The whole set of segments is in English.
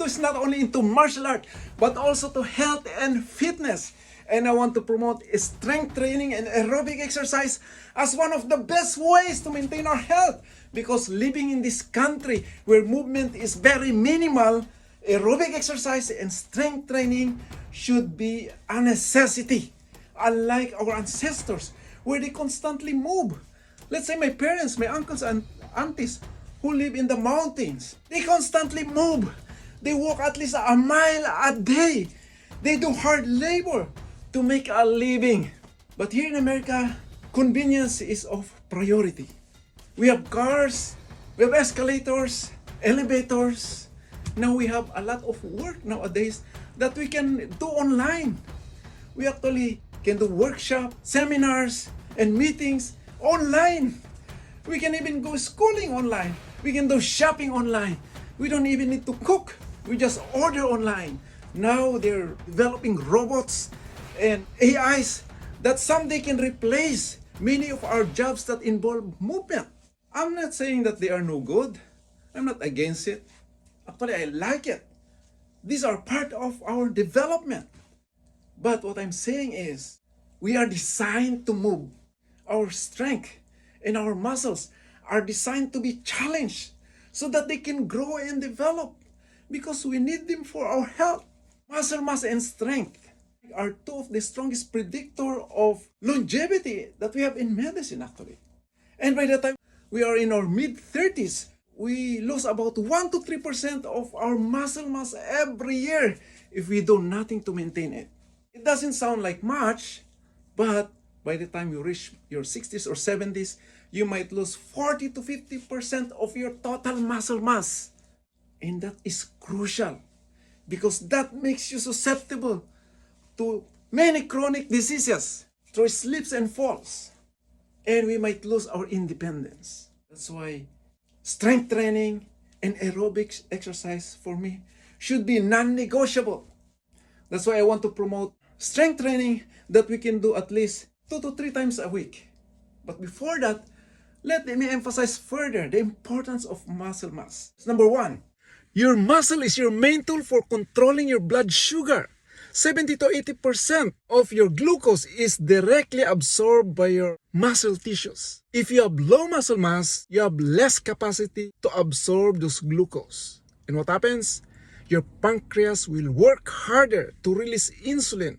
is not only into martial art, but also to health and fitness. And I want to promote strength training and aerobic exercise as one of the best ways to maintain our health. Because living in this country where movement is very minimal, aerobic exercise and strength training should be a necessity. Unlike our ancestors, where they constantly move. Let's say my parents, my uncles and aunties who live in the mountains, they constantly move. They walk at least a mile a day. They do hard labor to make a living. But here in America, convenience is of priority. We have cars, we have escalators, elevators. Now we have a lot of work nowadays that we can do online. We actually can do workshops, seminars, and meetings online. We can even go schooling online. We can do shopping online. We don't even need to cook. We just order online. Now they're developing robots and AIs that someday can replace many of our jobs that involve movement. I'm not saying that they are no good. I'm not against it. Actually, I like it. These are part of our development. But what I'm saying is, we are designed to move. Our strength and our muscles are designed to be challenged so that they can grow and develop because we need them for our health. Muscle mass and strength are two of the strongest predictor of longevity that we have in medicine actually. And by the time we are in our mid-30s, we lose about 1 to 3% of our muscle mass every year if we do nothing to maintain it. It doesn't sound like much, but by the time you reach your 60s or 70s, you might lose 40 to 50% of your total muscle mass. And that is crucial because that makes you susceptible to many chronic diseases through slips and falls. And we might lose our independence. That's why strength training and aerobics exercise for me should be non-negotiable. That's why I want to promote strength training that we can do at least 2 to 3 times a week. But before that, let me emphasize further the importance of muscle mass. Number 1, your muscle is your main tool for controlling your blood sugar. 70 to 80% of your glucose is directly absorbed by your muscle tissues. If you have low muscle mass, you have less capacity to absorb those glucose. And what happens? Your pancreas will work harder to release insulin.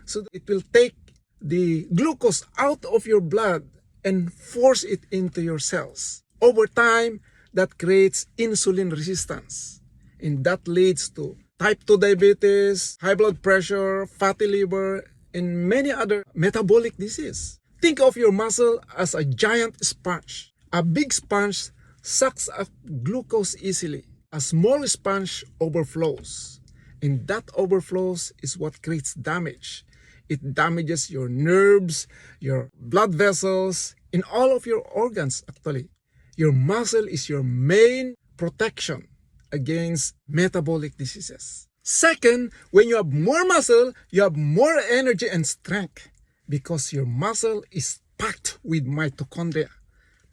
So it will take the glucose out of your blood and force it into your cells. Over time, that creates insulin resistance. And that leads to type 2 diabetes, high blood pressure, fatty liver, and many other metabolic diseases. Think of your muscle as a giant sponge. A big sponge sucks up glucose easily. A small sponge overflows. And that overflows is what creates damage. It damages your nerves, your blood vessels, and all of your organs actually. Your muscle is your main protection against metabolic diseases. Second, when you have more muscle, you have more energy and strength because your muscle is packed with mitochondria.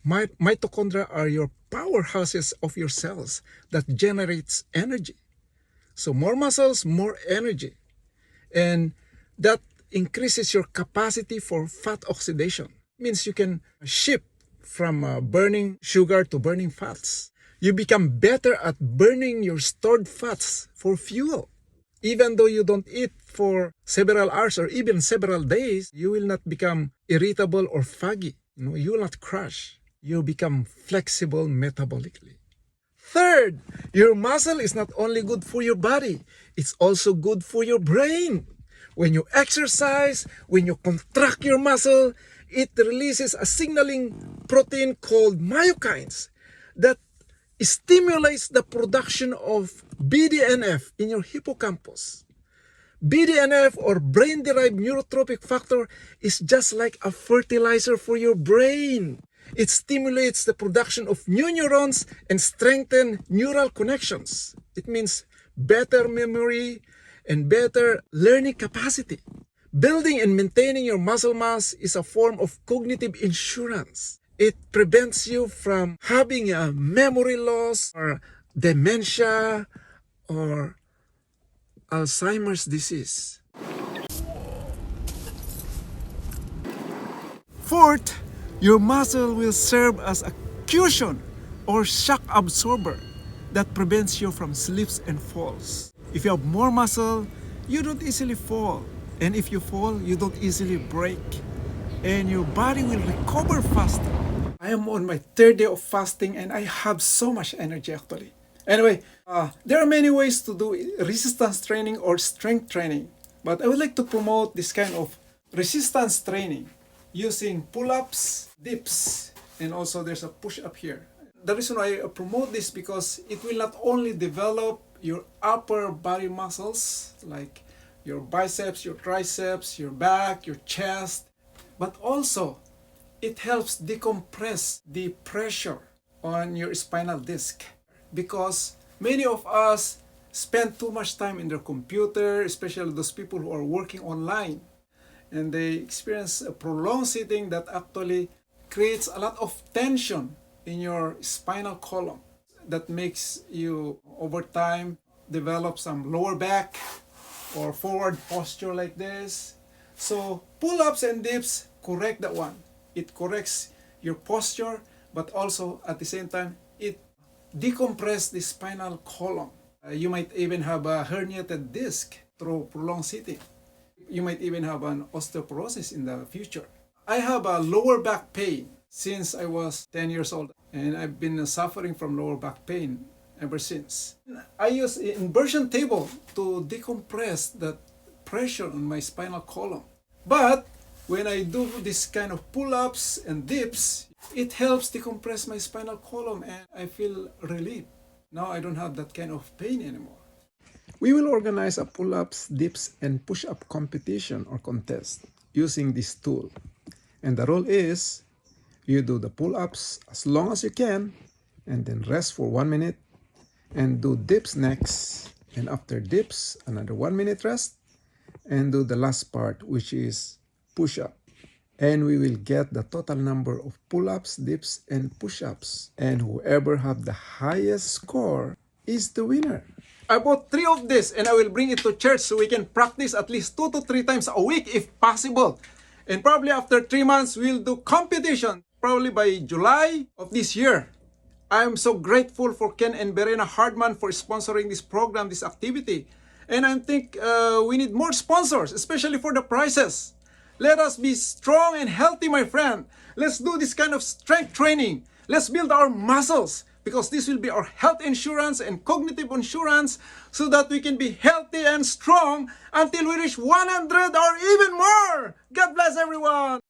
Mitochondria are your powerhouses of your cells that generates energy. So more muscles, more energy. And that increases your capacity for fat oxidation. Means you can shift from burning sugar to burning fats. You become better at burning your stored fats for fuel. Even though you don't eat for several hours or even several days, you will not become irritable or foggy. You will not crash. You become flexible metabolically. Third, your muscle is not only good for your body, it's also good for your brain. When you exercise, when you contract your muscle, it releases a signaling protein called myokines that stimulates the production of BDNF in your hippocampus. BDNF, or brain-derived neurotrophic factor, is just like a fertilizer for your brain. It stimulates the production of new neurons and strengthens neural connections. It means better memory and better learning capacity. Building and maintaining your muscle mass is a form of cognitive insurance. It prevents you from having a memory loss or dementia or Alzheimer's disease. Fourth, your muscle will serve as a cushion or shock absorber that prevents you from slips and falls. If you have more muscle, you don't easily fall. And if you fall, you don't easily break. And your body will recover faster. I am on my third day of fasting and I have so much energy actually. Anyway, there are many ways to do resistance training or strength training. But I would like to promote this kind of resistance training using pull-ups, dips, and also there's a push-up here. The reason why I promote this because it will not only develop your upper body muscles like your biceps, your triceps, your back, your chest, but also it helps decompress the pressure on your spinal disc because many of us spend too much time in their computer, especially those people who are working online, and they experience a prolonged sitting that actually creates a lot of tension in your spinal column that makes you over time develop some lower back or forward posture like this. So pull-ups and dips correct that one. It corrects your posture, but also at the same time it decompresses the spinal column. You might even have a herniated disc through prolonged sitting. You might even have an osteoporosis in the future. I have a lower back pain since I was 10 years old, and I've been suffering from lower back pain ever since. I use inversion table to decompress that pressure on my spinal column. But when I do this kind of pull-ups and dips, it helps decompress my spinal column and I feel relief. Now I don't have that kind of pain anymore. We will organize a pull-ups, dips, and push-up competition or contest using this tool. And the rule is, you do the pull-ups as long as you can, and then rest for 1 minute, and do dips next, and after dips, another 1 minute rest, and do the last part, which is push-up. And we will get the total number of pull-ups, dips, and push-ups. And whoever have the highest score is the winner. I bought 3 of this and I will bring it to church so we can practice at least 2 to 3 times a week if possible. And probably after 3 months, we'll do competition, probably by July of this year. I am so grateful for Ken and Verena Hardman for sponsoring this program, this activity. And I think we need more sponsors, especially for the prizes. Let us be strong and healthy, my friend. Let's do this kind of strength training. Let's build our muscles because this will be our health insurance and cognitive insurance so that we can be healthy and strong until we reach 100 or even more. God bless everyone.